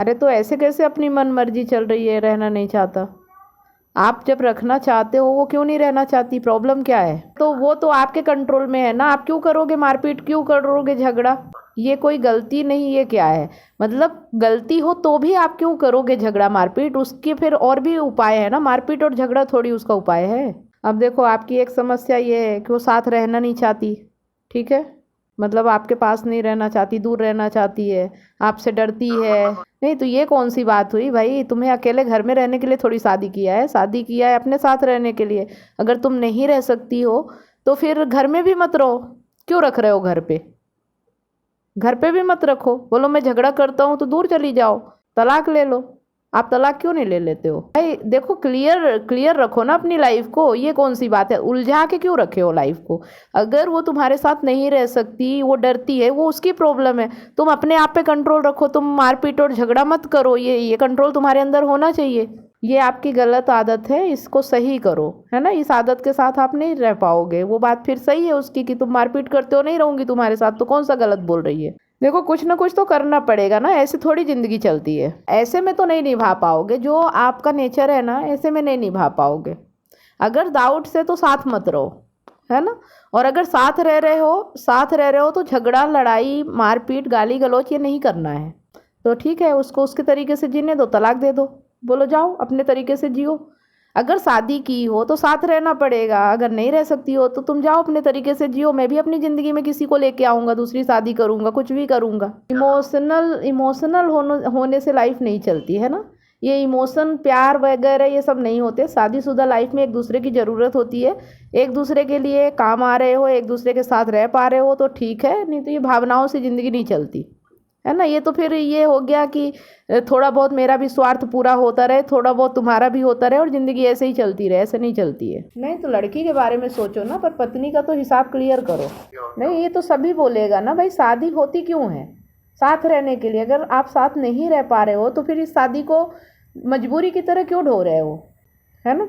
अरे तो ऐसे कैसे अपनी मन मर्जी चल रही है, रहना नहीं चाहता? आप जब रखना चाहते हो वो क्यों नहीं रहना चाहती, प्रॉब्लम क्या है? तो वो तो आपके कंट्रोल में है ना, आप क्यों करोगे मारपीट, क्यों करोगे झगड़ा? ये कोई गलती नहीं, ये क्या है? मतलब गलती हो तो भी आप क्यों करोगे झगड़ा मारपीट? उसके फिर और भी उपाय है ना, मारपीट और झगड़ा थोड़ी उसका उपाय है। अब देखो आपकी एक समस्या ये है कि वो साथ रहना नहीं चाहती, ठीक है? मतलब आपके पास नहीं रहना चाहती, दूर रहना चाहती है, आपसे डरती है। नहीं तो ये कौन सी बात हुई भाई, तुम्हें अकेले घर में रहने के लिए थोड़ी शादी किया है, शादी किया है अपने साथ रहने के लिए। अगर तुम नहीं रह सकती हो तो फिर घर में भी मत रहो, क्यों रख रहे हो घर पे? घर पे भी मत रखो, बोलो मैं झगड़ा करता हूँ तो दूर चली जाओ, तलाक ले लो। आप तलाक क्यों नहीं ले लेते हो भाई? देखो क्लियर क्लियर रखो ना अपनी लाइफ को, ये कौन सी बात है, उलझा के क्यों रखे हो लाइफ को? अगर वो तुम्हारे साथ नहीं रह सकती, वो डरती है, वो उसकी प्रॉब्लम है। तुम अपने आप पे कंट्रोल रखो, तुम मारपीट और झगड़ा मत करो, ये कंट्रोल तुम्हारे अंदर होना चाहिए। ये आपकी गलत आदत है, इसको सही करो, है ना? इस आदत के साथ आप नहीं रह पाओगे। वो बात फिर सही है उसकी कि तुम मारपीट करते हो, नहीं रहूंगी तुम्हारे साथ, तो कौन सा गलत बोल रही है? देखो कुछ ना कुछ तो करना पड़ेगा ना, ऐसे थोड़ी जिंदगी चलती है। ऐसे में तो नहीं निभा पाओगे, जो आपका नेचर है ना, ऐसे में नहीं निभा पाओगे। अगर डाउट से तो साथ मत रहो, है ना? और अगर साथ रह रहे हो तो झगड़ा लड़ाई मारपीट गाली गलौज ये नहीं करना है। तो ठीक है, उसको उसके तरीके से जीने दो, तलाक दे दो, बोलो जाओ अपने तरीके से जियो। अगर शादी की हो तो साथ रहना पड़ेगा, अगर नहीं रह सकती हो तो तुम जाओ अपने तरीके से जियो। मैं भी अपनी ज़िंदगी में किसी को लेके आऊँगा, दूसरी शादी करूँगा, कुछ भी करूँगा। इमोशनल इमोशनल होने से लाइफ नहीं चलती है ना। ये इमोशन प्यार वगैरह ये सब नहीं होते। शादीशुदा लाइफ में एक दूसरे की ज़रूरत होती है, एक दूसरे के लिए काम आ रहे हो, एक दूसरे के साथ रह पा रहे हो तो ठीक है, नहीं तो ये भावनाओं से ज़िंदगी नहीं चलती, है ना? ये तो फिर ये हो गया कि थोड़ा बहुत मेरा भी स्वार्थ पूरा होता रहे, थोड़ा बहुत तुम्हारा भी होता रहे, और ज़िंदगी ऐसे ही चलती रहे, ऐसे नहीं चलती है। नहीं तो लड़की के बारे में सोचो ना, पर पत्नी का तो हिसाब क्लियर करो। नहीं, ये तो सभी बोलेगा ना भाई, शादी होती क्यों है? साथ रहने के लिए। अगर आप साथ नहीं रह पा रहे हो तो फिर इस शादी को मजबूरी की तरह क्यों ढो रहे हो, है ना?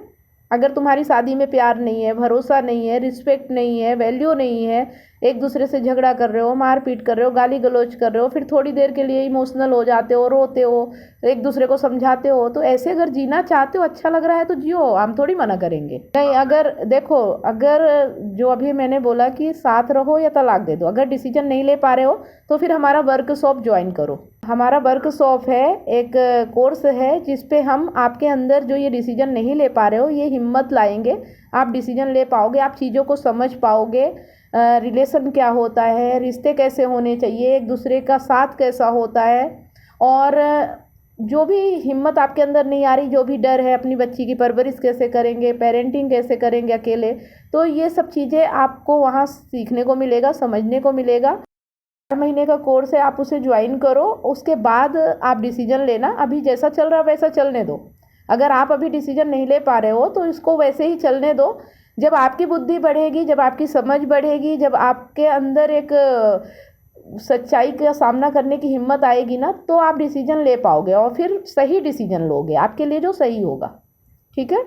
अगर तुम्हारी शादी में प्यार नहीं है, भरोसा नहीं है, रिस्पेक्ट नहीं है, वैल्यू नहीं है, एक दूसरे से झगड़ा कर रहे हो, मारपीट कर रहे हो, गाली गलौज कर रहे हो, फिर थोड़ी देर के लिए इमोशनल हो जाते हो, रोते हो, एक दूसरे को समझाते हो, तो ऐसे अगर जीना चाहते हो, अच्छा लग रहा है तो जियो, हम थोड़ी मना करेंगे। नहीं, अगर देखो, अगर जो अभी मैंने बोला कि साथ रहो या तलाक दे दो, अगर डिसीजन नहीं ले पा रहे हो तो फिर हमारा वर्कशॉप ज्वाइन करो। हमारा वर्कशॉप है, एक कोर्स है जिसपे हम आपके अंदर जो ये डिसीजन नहीं ले पा रहे हो ये हिम्मत लाएंगे, आप डिसीजन ले पाओगे, आप चीज़ों को समझ पाओगे, रिलेशन क्या होता है, रिश्ते कैसे होने चाहिए, एक दूसरे का साथ कैसा होता है। और जो भी हिम्मत आपके अंदर नहीं आ रही, जो भी डर है, अपनी बच्ची की परवरिश कैसे करेंगे, पेरेंटिंग कैसे करेंगे अकेले, तो ये सब चीज़ें आपको वहाँ सीखने को मिलेगा, समझने को मिलेगा। 4 महीने का कोर्स है, आप उसे ज्वाइन करो, उसके बाद आप डिसीजन लेना। अभी जैसा चल रहा है वैसा चलने दो। अगर आप अभी डिसीजन नहीं ले पा रहे हो तो इसको वैसे ही चलने दो। जब आपकी बुद्धि बढ़ेगी, जब आपकी समझ बढ़ेगी, जब आपके अंदर एक सच्चाई का सामना करने की हिम्मत आएगी ना, तो आप डिसीजन ले पाओगे और फिर सही डिसीजन लोगे आपके लिए जो सही होगा। ठीक है?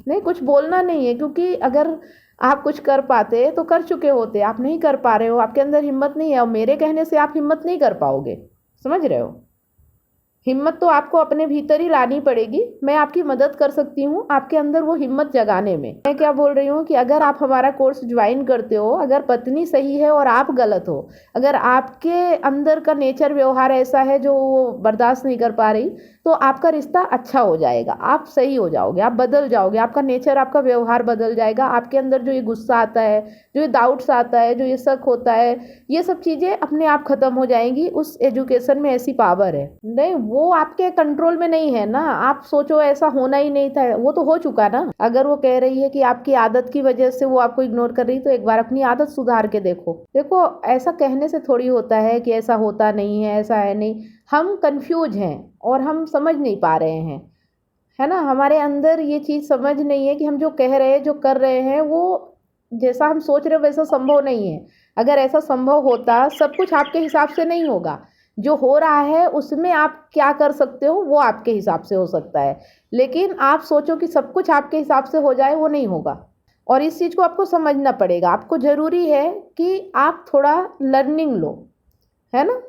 नहीं, कुछ बोलना नहीं है, क्योंकि अगर आप कुछ कर पाते तो कर चुके होते, आप नहीं कर पा रहे हो, आपके अंदर हिम्मत नहीं है, और मेरे कहने से आप हिम्मत नहीं कर पाओगे। समझ रहे हो? हिम्मत तो आपको अपने भीतर ही लानी पड़ेगी। मैं आपकी मदद कर सकती हूँ आपके अंदर वो हिम्मत जगाने में। मैं क्या बोल रही हूँ कि अगर आप हमारा कोर्स ज्वाइन करते हो, अगर पत्नी सही है और आप गलत हो, अगर आपके अंदर का नेचर व्यवहार ऐसा है जो वो बर्दाश्त नहीं कर पा रही, तो आपका रिश्ता अच्छा हो जाएगा, आप सही हो जाओगे, आप बदल जाओगे, आपका नेचर, आपका व्यवहार बदल जाएगा। आपके अंदर जो ये गुस्सा आता है, जो ये डाउट्स आता है, जो ये शक होता है, ये सब चीज़ें अपने आप ख़त्म हो जाएंगी। उस एजुकेशन में ऐसी पावर है। नहीं, वो आपके कंट्रोल में नहीं है ना। आप सोचो ऐसा होना ही नहीं था, वो तो हो चुका ना। अगर वो कह रही है कि आपकी आदत की वजह से वो आपको इग्नोर कर रही, तो एक बार अपनी आदत सुधार के देखो। देखो, ऐसा कहने से थोड़ी होता है कि ऐसा होता नहीं है, ऐसा है नहीं। हम कंफ्यूज हैं और हम समझ नहीं पा रहे हैं, है ना? हमारे अंदर ये चीज़ समझ नहीं है कि हम जो कह रहे हैं, जो कर रहे हैं, वो जैसा हम सोच रहे हो वैसा संभव नहीं है। अगर ऐसा संभव होता, सब कुछ आपके हिसाब से नहीं होगा। जो हो रहा है उसमें आप क्या कर सकते हो वो आपके हिसाब से हो सकता है, लेकिन आप सोचो कि सब कुछ आपके हिसाब से हो जाए, वो नहीं होगा। और इस चीज़ को आपको समझना पड़ेगा। आपको ज़रूरी है कि आप थोड़ा लर्निंग लो, है ना?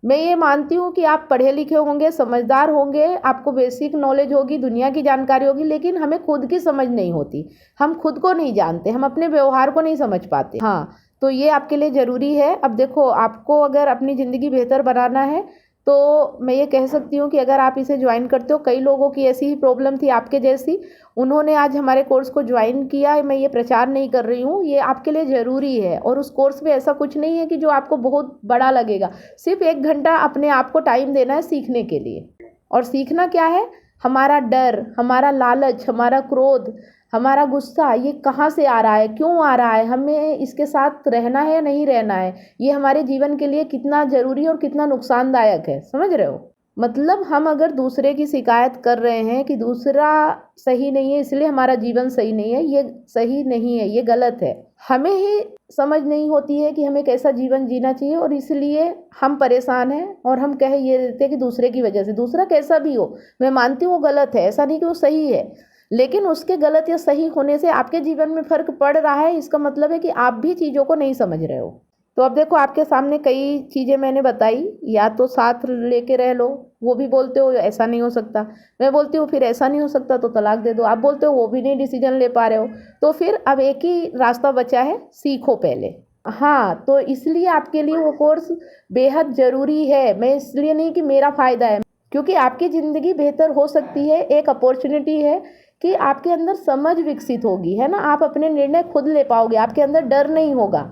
मैं ये मानती हूँ कि आप पढ़े लिखे होंगे, समझदार होंगे, आपको बेसिक नॉलेज होगी, दुनिया की जानकारी होगी, लेकिन हमें खुद की समझ नहीं होती। हम खुद को नहीं जानते, हम अपने व्यवहार को नहीं समझ पाते। हाँ, तो ये आपके लिए ज़रूरी है। अब देखो, आपको अगर अपनी ज़िंदगी बेहतर बनाना है तो मैं ये कह सकती हूँ कि अगर आप इसे ज्वाइन करते हो, कई लोगों की ऐसी ही प्रॉब्लम थी आपके जैसी, उन्होंने आज हमारे कोर्स को ज्वाइन किया। मैं ये प्रचार नहीं कर रही हूँ, ये आपके लिए ज़रूरी है। और उस कोर्स में ऐसा कुछ नहीं है कि जो आपको बहुत बड़ा लगेगा। सिर्फ 1 घंटा अपने आप को टाइम देना है सीखने के लिए। और सीखना क्या है? हमारा डर, हमारा लालच, हमारा क्रोध, हमारा गुस्सा, ये कहाँ से आ रहा है, क्यों आ रहा है, हमें इसके साथ रहना है या नहीं रहना है, ये हमारे जीवन के लिए कितना ज़रूरी और कितना नुकसानदायक है। समझ रहे हो? मतलब हम अगर दूसरे की शिकायत कर रहे हैं कि दूसरा सही नहीं है इसलिए हमारा जीवन सही नहीं है, ये सही नहीं है, ये गलत है। हमें ही समझ नहीं होती है कि हमें कैसा जीवन जीना चाहिए, और इसलिए हम परेशान हैं और हम कह ये देते हैं कि दूसरे की वजह से। दूसरा कैसा भी हो, मैं मानती हूँ वो गलत है, ऐसा नहीं कि वो सही है, लेकिन उसके गलत या सही होने से आपके जीवन में फ़र्क पड़ रहा है, इसका मतलब है कि आप भी चीज़ों को नहीं समझ रहे हो। तो अब देखो, आपके सामने कई चीज़ें मैंने बताई। या तो साथ लेके रह लो, वो भी बोलते हो ऐसा नहीं हो सकता। मैं बोलती हूँ फिर ऐसा नहीं हो सकता तो तलाक दे दो। आप बोलते हो वो भी नहीं डिसीजन ले पा रहे हो, तो फिर अब एक ही रास्ता बचा है, सीखो पहले। हाँ, तो इसलिए आपके लिए वो कोर्स बेहद ज़रूरी है। मैं इसलिए नहीं कि मेरा फ़ायदा है, क्योंकि आपकी ज़िंदगी बेहतर हो सकती है। एक अपॉर्चुनिटी है कि आपके अंदर समझ विकसित होगी, है ना। आप अपने निर्णय खुद ले पाओगे, आपके अंदर डर नहीं होगा।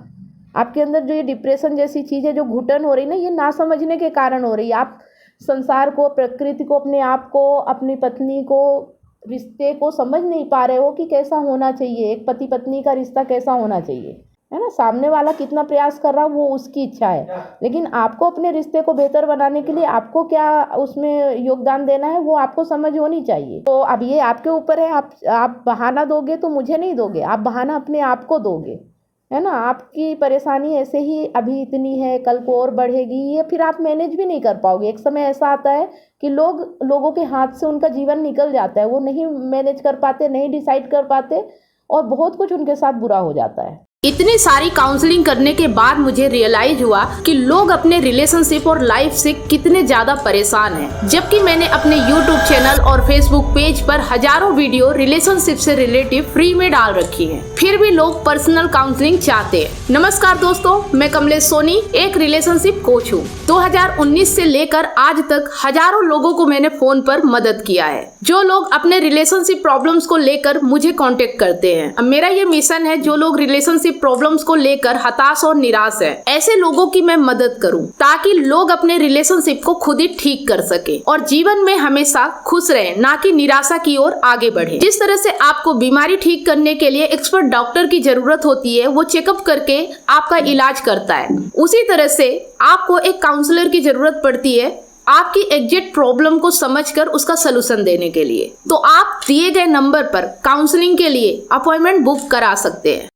आपके अंदर जो ये डिप्रेशन जैसी चीज़ है, जो घुटन हो रही ना, ये ना समझने के कारण हो रही है। आप संसार को, प्रकृति को, अपने आप को, अपनी पत्नी को, रिश्ते को समझ नहीं पा रहे हो कि कैसा होना चाहिए, एक पति पत्नी का रिश्ता कैसा होना चाहिए, है ना। सामने वाला कितना प्रयास कर रहा है वो उसकी इच्छा है, लेकिन आपको अपने रिश्ते को बेहतर बनाने के लिए आपको क्या उसमें योगदान देना है वो आपको समझ होनी चाहिए। तो अब ये आपके ऊपर है। आप बहाना दोगे तो मुझे नहीं दोगे, आप बहाना अपने आप को दोगे, है ना। आपकी परेशानी ऐसे ही अभी इतनी है, कल को और बढ़ेगी, ये फिर आप मैनेज भी नहीं कर पाओगे। एक समय ऐसा आता है कि लोगों के हाथ से उनका जीवन निकल जाता है, वो नहीं मैनेज कर पाते, नहीं डिसाइड कर पाते, और बहुत कुछ उनके साथ बुरा हो जाता है। इतनी सारी काउंसलिंग करने के बाद मुझे रियलाइज हुआ कि लोग अपने रिलेशनशिप और लाइफ से कितने ज्यादा परेशान हैं। जबकि मैंने अपने YouTube चैनल और Facebook पेज पर हजारों वीडियो रिलेशनशिप से रिलेटिव फ्री में डाल रखी हैं, फिर भी लोग पर्सनल काउंसलिंग चाहते हैं। नमस्कार दोस्तों, मैं कमलेश सोनी एक रिलेशनशिप कोच हूँ। 2019 से लेकर आज तक हजारों लोगों को मैंने फोन पर मदद किया है, जो लोग अपने रिलेशनशिप प्रॉब्लम्स को लेकर मुझे कांटेक्ट करते हैं। अब मेरा ये मिशन है, जो लोग रिलेशनशिप प्रॉब्लम्स को लेकर हताश और निराश है, ऐसे लोगों की मैं मदद करूं, ताकि लोग अपने रिलेशनशिप को खुद ही ठीक कर सके और जीवन में हमेशा खुश रहे, ना कि निराशा की ओर आगे बढ़े। जिस तरह से आपको बीमारी ठीक करने के लिए एक्सपर्ट डॉक्टर की जरूरत होती है, वो चेकअप करके आपका इलाज करता है, उसी तरह से आपको एक काउंसलर की जरूरत पड़ती है आपकी एग्जैक्ट प्रॉब्लम को समझकर उसका सलूशन देने के लिए। तो आप दिए गए नंबर पर काउंसलिंग के लिए अपॉइंटमेंट बुक करा सकते हैं।